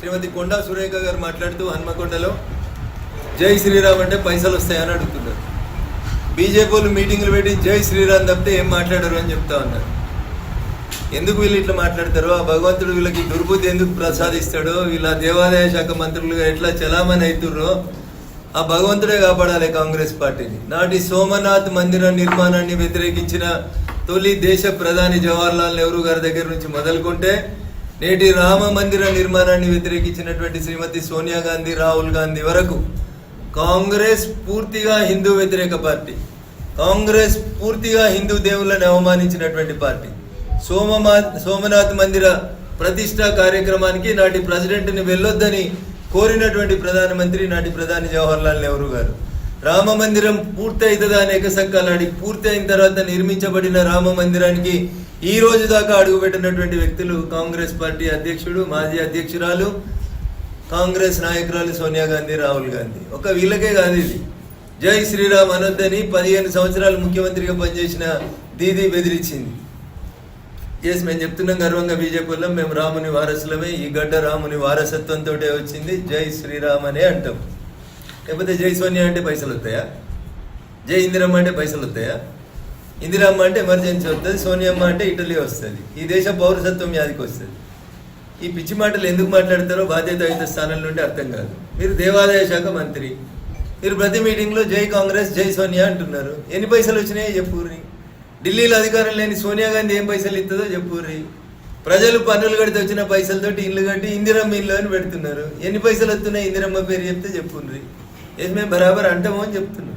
శ్రీమతి కొండా సురేఖ గారు మాట్లాడుతూ హన్మకొండలో జై శ్రీరామ్ అంటే పైసలు వస్తాయని అడుగుతున్నారు. బీజేపీలు మీటింగ్లు పెట్టి జై శ్రీరామ్ తప్పితే ఏం మాట్లాడరు అని చెప్తా ఉన్నారు. ఎందుకు వీళ్ళు ఇట్లా మాట్లాడతారో, ఆ భగవంతుడు వీళ్ళకి దుర్బుద్ధి ఎందుకు ప్రసాదిస్తాడో, వీళ్ళ దేవాదాయ శాఖ మంత్రులుగా ఎట్లా చలామణి అవుతుర్రో ఆ భగవంతుడే కాపాడాలి కాంగ్రెస్ పార్టీని. నాటి సోమనాథ్ మందిర నిర్మాణాన్ని వ్యతిరేకించిన తొలి దేశ ప్రధాని జవహర్లాల్ నెహ్రూ గారి దగ్గర నుంచి మొదలుకుంటే నేటి రామ మందిర నిర్మాణాన్ని వ్యతిరేకించినటువంటి శ్రీమతి సోనియా గాంధీ, రాహుల్ గాంధీ వరకు కాంగ్రెస్ పూర్తిగా హిందూ వ్యతిరేక పార్టీ. కాంగ్రెస్ పూర్తిగా హిందూ దేవుళ్ళని అవమానించినటువంటి పార్టీ. సోమనాథ్ మందిర ప్రతిష్టా కార్యక్రమానికి నాటి ప్రెసిడెంట్ని వెళ్ళొద్దని కోరినటువంటి ప్రధానమంత్రి నాటి ప్రధాని జవహర్లాల్ నెహ్రూ గారు. రామ మందిరం పూర్తి అవుతుందా అని ఎకసక్కాలాడి పూర్తి అయిన తర్వాత నిర్మించబడిన రామ మందిరానికి ఈ రోజు దాకా అడుగుపెట్టినటువంటి వ్యక్తులు కాంగ్రెస్ పార్టీ అధ్యక్షుడు, మాజీ అధ్యక్షురాలు, కాంగ్రెస్ నాయకురాలు సోనియా గాంధీ, రాహుల్ గాంధీ. ఒక వీళ్ళకే కాదు, ఇది జై శ్రీరామ్ అనొద్దని 15 సంవత్సరాలు ముఖ్యమంత్రిగా పనిచేసిన దీదీ బెదిరించింది. ఎస్, మేము చెప్తున్నాం గర్వంగా బీజేపీలో మేము రాముని వారసులమే, ఈ గడ్డ రాముని వారసత్వంతో వచ్చింది, జై శ్రీరామ్ అనే అంటాం. లేకపోతే జై సోనియా అంటే పైసలు వస్తాయా? జై ఇందిరమ్మ అంటే పైసలు వస్తాయా? ఇందిరమ్మ అంటే ఎమర్జెన్సీ వస్తుంది, సోనియమ్మ అంటే ఇటలీ వస్తుంది, ఈ దేశ పౌరసత్వం వ్యాధికి వస్తుంది. ఈ పిచ్చి మాటలు ఎందుకు మాట్లాడతారో బాధ్యతాయుత స్థానం నుండి అర్థం కాదు. మీరు దేవాదాయ శాఖ మంత్రి, మీరు ప్రతి మీటింగ్లో జై కాంగ్రెస్, జై సోనియా అంటున్నారు. ఎన్ని పైసలు వచ్చినాయో చెప్పుర్రి. ఢిల్లీలో అధికారం లేని సోనియా గాంధీ ఏం పైసలు ఇస్తుందో చెప్పుర్రి. ప్రజలు పన్నులు కడితే వచ్చిన పైసలతోటి ఇల్లు కట్టి ఇందిరమ్మ ఇల్లు అని పెడుతున్నారు. ఎన్ని పైసలు వస్తున్నాయి ఇందిరమ్మ పేరు చెప్తే చెప్పుర్రి. మేము బరాబర్ అంటామో అని చెప్తున్నాం.